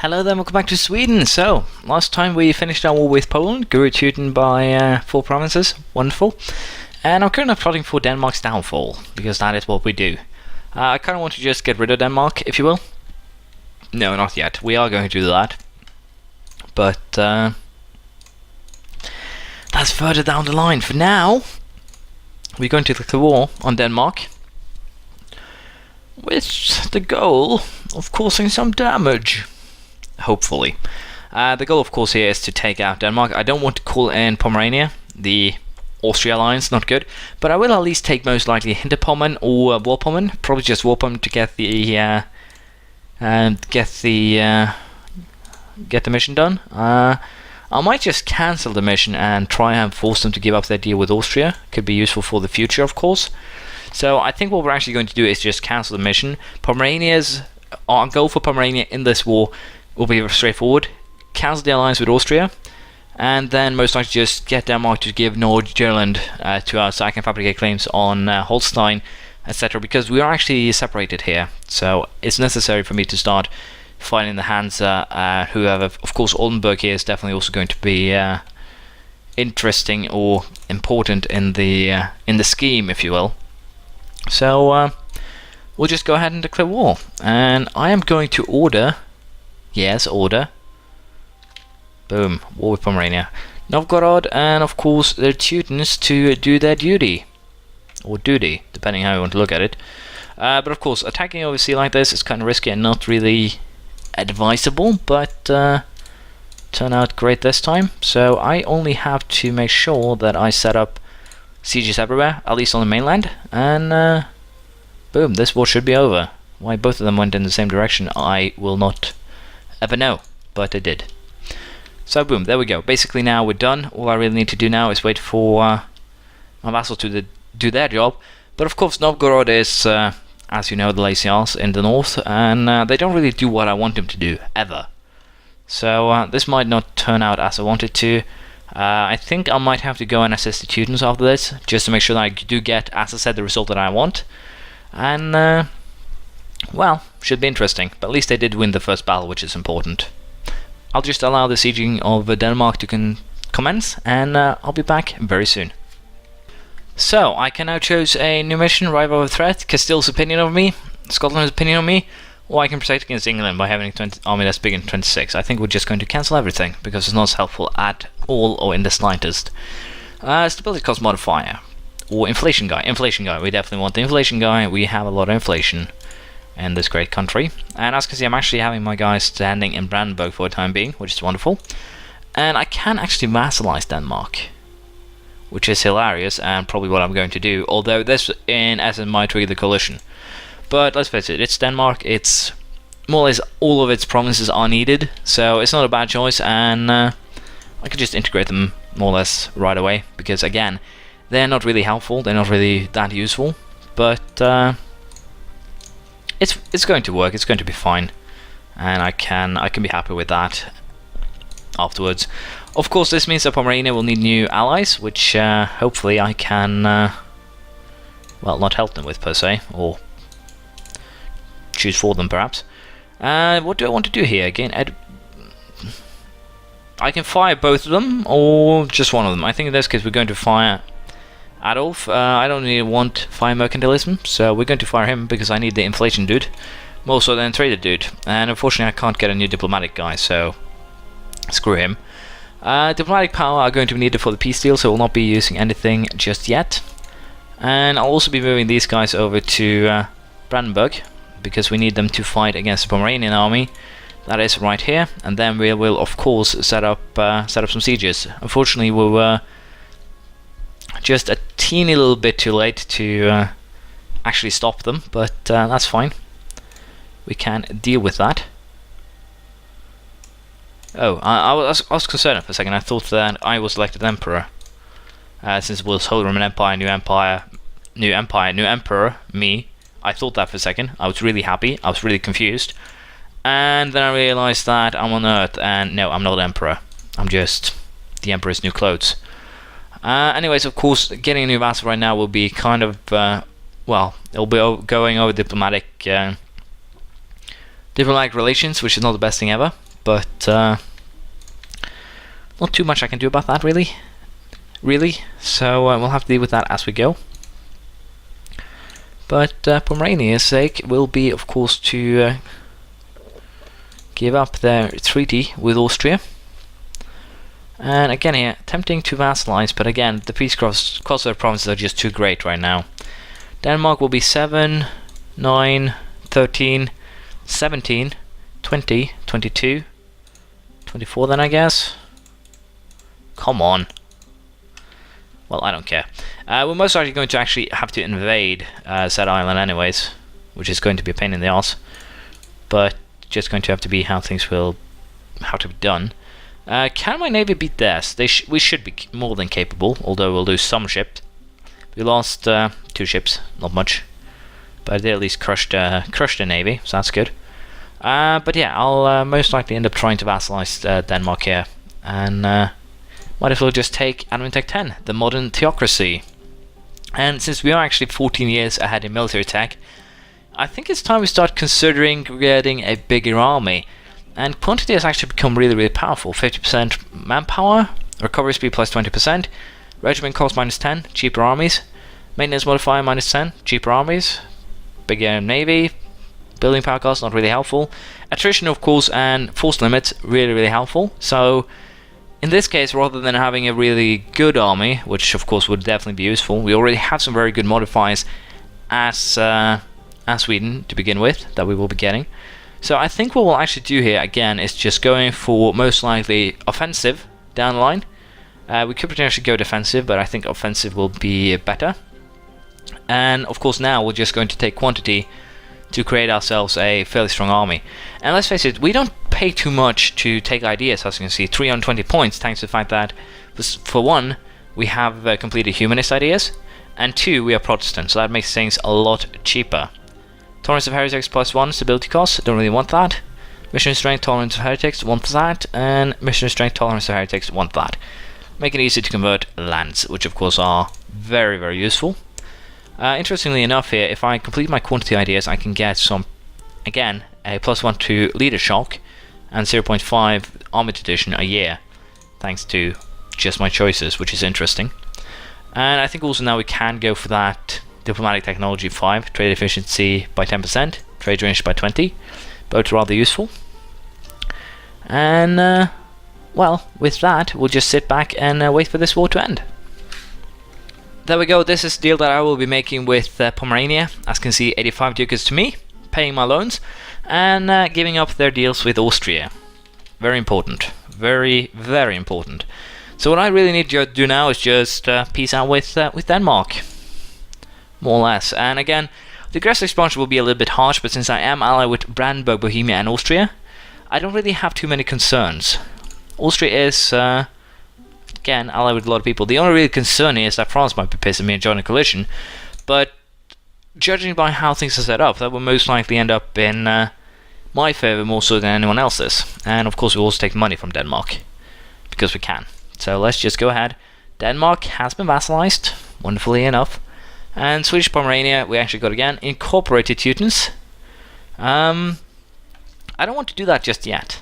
Hello there, welcome back to Sweden. So, last time we finished our war with Poland, grew Teuton by 4 provinces, wonderful. And I'm currently plotting for Denmark's downfall, because that is what we do. I kind of want to just get rid of Denmark, if you will. No, not yet, we are going to do that. But, that's further down the line. For now, we're going to declare war on Denmark, with the goal of causing some damage. Hopefully. The goal, of course, here is to take out Denmark. I don't want to call in Pomerania. The Austria alliance, not good. But I will at least take most likely Hinterpommern or Vorpommern. Probably just Vorpommern to get the mission done. I might just cancel the mission and try and force them to give up their deal with Austria. Could be useful for the future, of course. So I think what we're actually going to do is just cancel the mission. Our goal for Pomerania in this war will be straightforward: cancel the alliance with Austria, and then most likely just get Denmark to give Nord-Jylland to us so I can fabricate claims on Holstein, etc. Because we are actually separated here, so it's necessary for me to start fighting the Hansa. Whoever, of course, Oldenburg here is definitely also going to be interesting or important in the scheme, if you will. So we'll just go ahead and declare war, and I am going to order. Yes, order. Boom. War with Pomerania. Novgorod, and of course the Teutons to do their duty. Or duty, depending how you want to look at it. But of course, attacking overseas like this is kind of risky and not really advisable, but turned out great this time. So I only have to make sure that I set up sieges everywhere, at least on the mainland, and boom, this war should be over. Why both of them went in the same direction, I will not ever know, but they did. So boom, there we go. Basically now we're done. All I really need to do now is wait for my vassal to do their job. But of course Novgorod is, as you know, the lazy arse in the north, and they don't really do what I want them to do, ever. So this might not turn out as I want it to. I think I might have to go and assist the Teutons after this, just to make sure that I do get, as I said, the result that I want. And well, should be interesting, but at least they did win the first battle, which is important. I'll just allow the sieging of Denmark to commence, and I'll be back very soon. So, I can now choose a new mission: Rival of Threat, Castile's opinion of me, Scotland's opinion of me, or I can protect against England by having an army that's big in 26. I think we're just going to cancel everything, because it's not helpful at all or in the slightest. Stability cost modifier, or inflation guy. Inflation guy, we definitely want the inflation guy. We have a lot of inflation in this great country, and as you can see, I'm actually having my guys standing in Brandenburg for the time being, which is wonderful. And I can actually vassalize Denmark, which is hilarious and probably what I'm going to do, although this in essence might trigger the coalition. But let's face it, it's Denmark, it's more or less all of its provinces are needed, so it's not a bad choice, and I could just integrate them more or less right away, because again, they're not really helpful, they're not really that useful, but it's going to work, it's going to be fine, and I can be happy with that afterwards. Of course, this means that Pomerania will need new allies, which hopefully I can, well, not help them with per se, or choose for them perhaps. What do I want to do here again? I can fire both of them, or just one of them. I think in this case we're going to fire Adolf. I don't really want fire mercantilism, so we're going to fire him because I need the inflation dude, more so than trader dude. And unfortunately I can't get a new diplomatic guy, so screw him. Diplomatic power are going to be needed for the peace deal, so we'll not be using anything just yet. And I'll also be moving these guys over to Brandenburg, because we need them to fight against the Pomeranian army. That is right here, and then we will of course set up some sieges. Unfortunately we were just a teeny little bit too late to actually stop them, but that's fine. We can deal with that. Oh, I was concerned for a second. I thought that I was elected emperor, since it was Holy Roman Empire, new emperor, me. I thought that for a second. I was really happy. I was really confused, and then I realized that I'm on Earth, and no, I'm not emperor. I'm just the emperor's new clothes. Anyways, of course, getting a new vassal right now will be kind of well, it'll be going over diplomatic relations, which is not the best thing ever. but not too much I can do about that, really. So we'll have to deal with that as we go. But Pomerania's sake will be, of course, to give up their treaty with Austria. And again here, tempting to vassalize, but again, the peace crossover provinces are just too great right now. Denmark will be 7, 9, 13, 17, 20, 22, 24 then, I guess. Come on. Well, I don't care. We're most likely going to actually have to invade said island anyways, which is going to be a pain in the ass. But just going to have to be how things will have to be done. Can my navy beat theirs? We should be more than capable, although we'll lose some ships. We lost 2 ships, not much, but they at least crushed the navy, so that's good. But yeah, I'll most likely end up trying to vassalize Denmark here, and might as well just take Admin Tech 10, the modern theocracy. And since we are actually 14 years ahead in military tech, I think it's time we start considering getting a bigger army. And quantity has actually become really powerful. 50% manpower, recovery speed plus 20%, regiment cost minus 10, cheaper armies, maintenance modifier minus 10, cheaper armies, bigger navy, building power cost not really helpful, attrition of course, and force limits really helpful. So in this case, rather than having a really good army, which of course would definitely be useful, we already have some very good modifiers as Sweden to begin with, that we will be getting. So I think what we'll actually do here again is just going for most likely offensive down the line. We could potentially go defensive, but I think offensive will be better. And of course now we're just going to take quantity to create ourselves a fairly strong army. And let's face it, we don't pay too much to take ideas, as you can see. 320 points thanks to the fact that, for one, we have completed humanist ideas, and 2, we are Protestant, so that makes things a lot cheaper. Tolerance of heretics plus 1 stability cost, don't really want that. Mission strength tolerance of heretics, want that. And mission strength tolerance of heretics, want that. Make it easy to convert lands, which of course are very useful. Interestingly enough here, if I complete my quantity ideas, I can get some, again, a +1 to leader shock and 0.5 armored addition a year, thanks to just my choices, which is interesting. And I think also now we can go for that diplomatic technology 5, trade efficiency by 10%, trade range by 20, both rather useful. And well, with that, we'll just sit back and wait for this war to end. There we go, this is the deal that I will be making with Pomerania. As you can see, 85 ducats to me, paying my loans, and giving up their deals with Austria. Very important, very important. So what I really need to do now is just peace out with Denmark, more or less. And again, the aggressive expansion will be a little bit harsh, but since I am allied with Brandenburg, Bohemia and Austria, I don't really have too many concerns. Austria is, again, allied with a lot of people. The only real concern is that France might be pissing me and join a coalition, but judging by how things are set up, that will most likely end up in my favour more so than anyone else's. And of course we also take money from Denmark, because we can. So let's just go ahead. Denmark has been vassalized, wonderfully enough. And Swedish Pomerania, we actually got again incorporated Teutons. I don't want to do that just yet.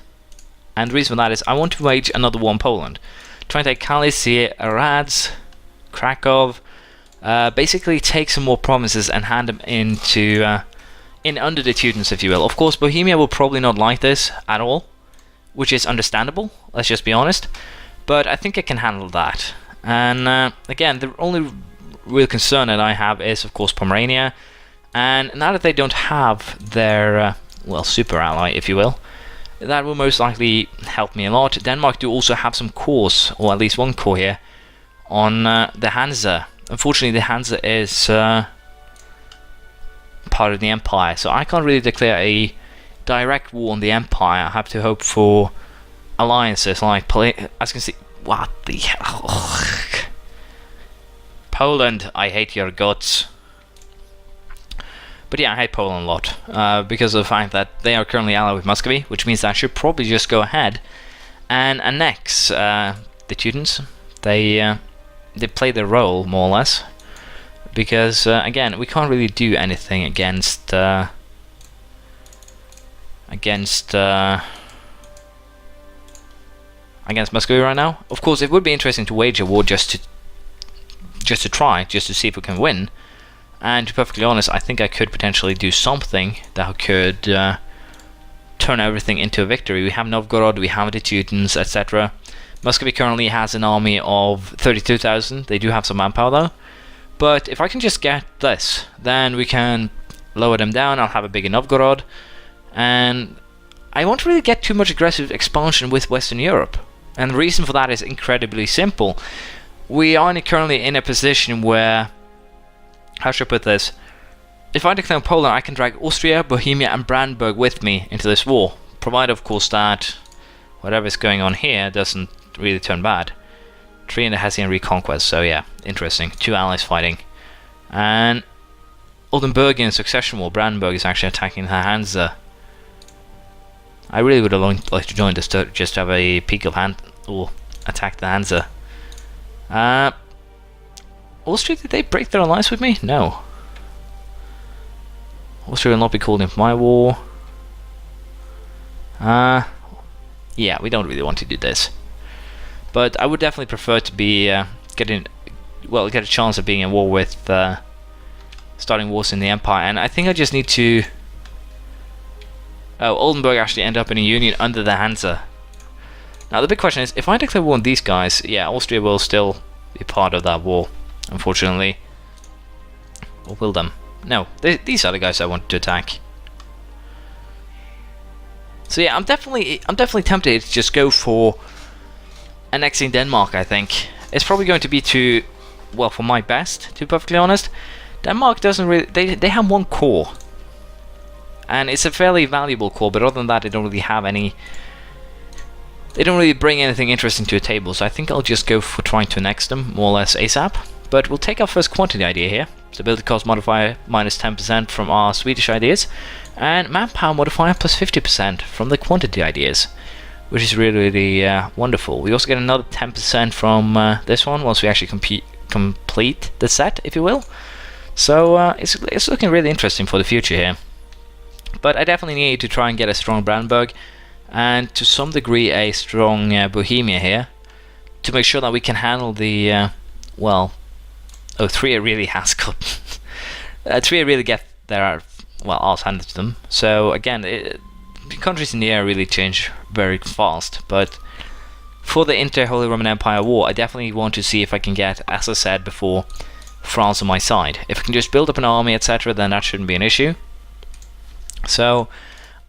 And the reason for that is I want to wage another war in Poland. Trying to take Kalisz, Radz, Krakow, basically take some more provinces and hand them into in under the Teutons, if you will. Of course, Bohemia will probably not like this at all, which is understandable, let's just be honest. But I think I can handle that. And again, the only real concern that I have is, of course, Pomerania. And now that they don't have their, well, super ally, if you will, that will most likely help me a lot. Denmark do also have some cores, or at least one core here, on the Hansa. Unfortunately, the Hansa is part of the Empire, so I can't really declare a direct war on the Empire. I have to hope for alliances, like, as you can see, what the hell? Poland, I hate your guts. But yeah, I hate Poland a lot, because of the fact that they are currently allied with Muscovy, which means that I should probably just go ahead and annex the Teutons. They play their role, more or less, because, again, we can't really do anything against against Muscovy right now. Of course, it would be interesting to wage a war just to try, just to see if we can win. And to be perfectly honest, I think I could potentially do something that could turn everything into a victory. We have Novgorod, we have the Teutons, etc. Muscovy currently has an army of 32,000. They do have some manpower though. But if I can just get this, then we can lower them down. I'll have a bigger Novgorod. And I won't really get too much aggressive expansion with Western Europe. And the reason for that is incredibly simple. We are currently in a position where, how should I put this? If I declare Poland, I can drag Austria, Bohemia and Brandenburg with me into this war. Provided, of course, that whatever's going on here doesn't really turn bad. 3 in the Hessian reconquest, so yeah, interesting. 2 allies fighting. And Oldenburgian succession war. Brandenburg is actually attacking the Hansa. I really would have liked to join this to just have a peek of attack the Hansa. Austria, did they break their alliance with me? No. Austria will not be called in for my war. Yeah, we don't really want to do this. But I would definitely prefer to be get a chance of being in war with starting wars in the Empire. And I think I just need to. Oh, Oldenburg actually end up in a union under the Hansa. Now the big question is, if I declare war on these guys, yeah, Austria will still be part of that war, unfortunately. Or will them? No, these are the guys I want to attack. So yeah, I'm definitely tempted to just go for annexing Denmark. I think it's probably going to be for my best, to be perfectly honest. Denmark doesn't really. They have 1 core. And it's a fairly valuable core, but other than that, they don't really have any. They don't really bring anything interesting to a table, so I think I'll just go for trying to annex them more or less ASAP. But we'll take our first quantity idea here. Stability cost modifier minus 10% from our Swedish ideas, and manpower modifier plus 50% from the quantity ideas, which is really wonderful. We also get another 10% from this one once we actually complete the set, if you will. So it's looking really interesting for the future here. But I definitely need to try and get a strong Brandenburg, and to some degree a strong Bohemia here, to make sure that we can handle the, Trier really has got... Trier really get their, arse handed to them. So again, the countries in the area really change very fast, but for the Inter-Holy Roman Empire War, I definitely want to see if I can get, as I said before, France on my side. If I can just build up an army, etc., then that shouldn't be an issue. So,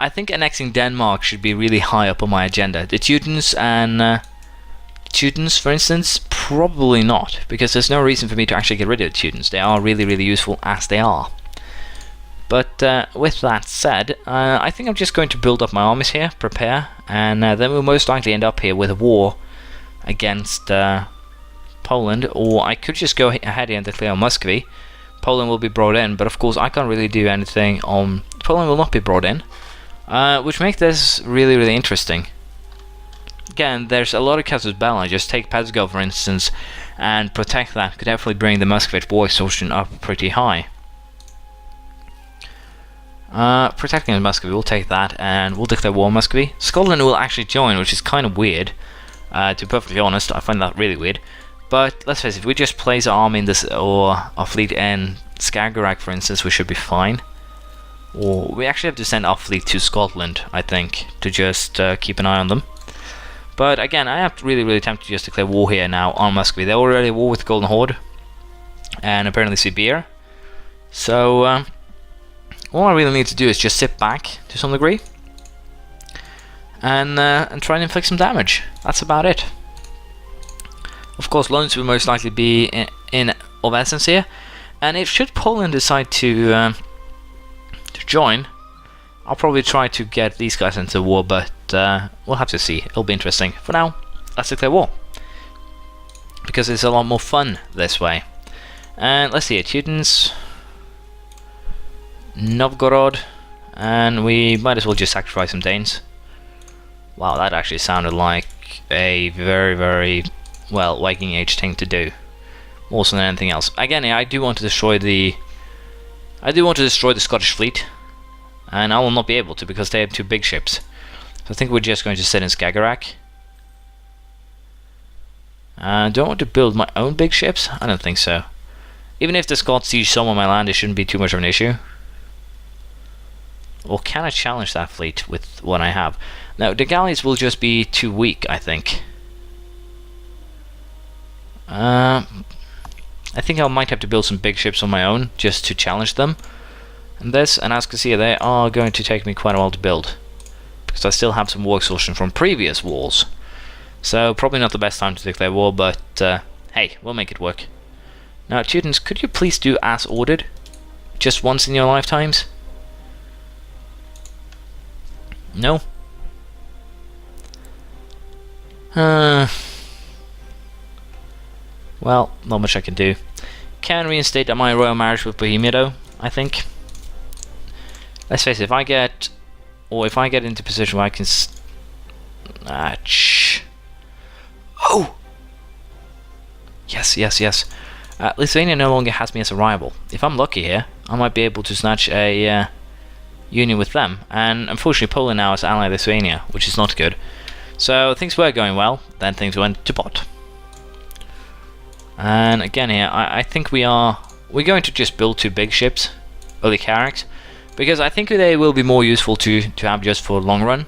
I think annexing Denmark should be really high up on my agenda. The Teutons and Teutons, for instance, probably not, because there's no reason for me to actually get rid of the Teutons. They are really useful as they are. But with that said, I think I'm just going to build up my armies here, prepare, and then we'll most likely end up here with a war against Poland, or I could just go ahead and declare on Muscovy. Poland will be brought in, but of course I can't really do anything on... Poland will not be brought in, which makes this really interesting. Again, there's a lot of casus belli. Just take Pezgov, for instance, and protect that. Could definitely bring the Muscovite war exhaustion up pretty high. Protecting Muscovy, we'll take that, and we'll declare war on Muscovy. Scotland will actually join, which is kind of weird. To be perfectly honest, I find that really weird. But let's face it, if we just place our army in this, or our fleet in Skagerrak, for instance, we should be fine. Or we actually have to send our fleet to Scotland, I think, to just keep an eye on them. But again, I am really tempted to just declare war here now on Muscovy. They're already at war with the Golden Horde, and apparently Siberia. So all I really need to do is just sit back to some degree, and try and inflict some damage. That's about it. Of course, London will most likely be in of essence here, and if should Poland decide to join, I'll probably try to get these guys into war, but we'll have to see. It'll be interesting. For now, let's declare war, because it's a lot more fun this way. And let's see, Teutons, Novgorod, and we might as well just sacrifice some Danes. Wow, that actually sounded like a very Viking Age thing to do, more so than anything else. Again, I do want to destroy the Scottish fleet, and I will not be able to because they have 2 big ships. So I think we're just going to sit in Skagerrak. Do I want to build my own big ships? I don't think so. Even if the Scots siege some of my land, it shouldn't be too much of an issue. Or can I challenge that fleet with what I have? No, the galleys will just be too weak, I think. I think I might have to build some big ships on my own, just to challenge them. And as you can see, they are going to take me quite a while to build. Because I still have some war exhaustion from previous wars. So, probably not the best time to declare war, but hey, we'll make it work. Now, Teutons, could you please do as ordered? Just once in your lifetimes? No? Well, not much I can do. Can reinstate my royal marriage with Bohemia, though, I think. Let's face it, if I get into a position where I can... Oh! Yes, yes, yes. Lithuania no longer has me as a rival. If I'm lucky here, I might be able to snatch a union with them. And unfortunately, Poland now is allied Lithuania, which is not good. So things were going well, then things went to pot. And again here, I think we're going to just build 2 big ships, early carracks, because I think they will be more useful to have just for long run.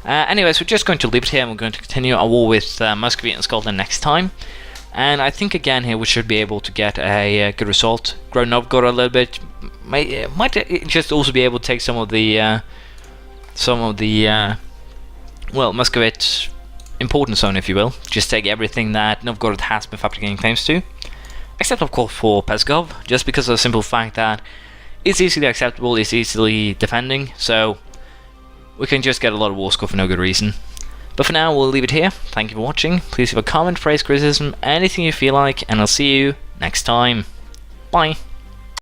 Anyways, we're just going to leave it here, and we're going to continue our war with Muscovy and Scotland next time. And I think again here we should be able to get a good result. Grow Novgorod a little bit. Might just also be able to take some of the well, Muscovite important zone, if you will. Just take everything that Novgorod has been fabricating claims to, except of course for Peskov, just because of the simple fact that it's easily acceptable, it's easily defending, so we can just get a lot of war score for no good reason. But for now, we'll leave it here. Thank you for watching. Please leave a comment, phrase, criticism, anything you feel like, and I'll see you next time. Bye.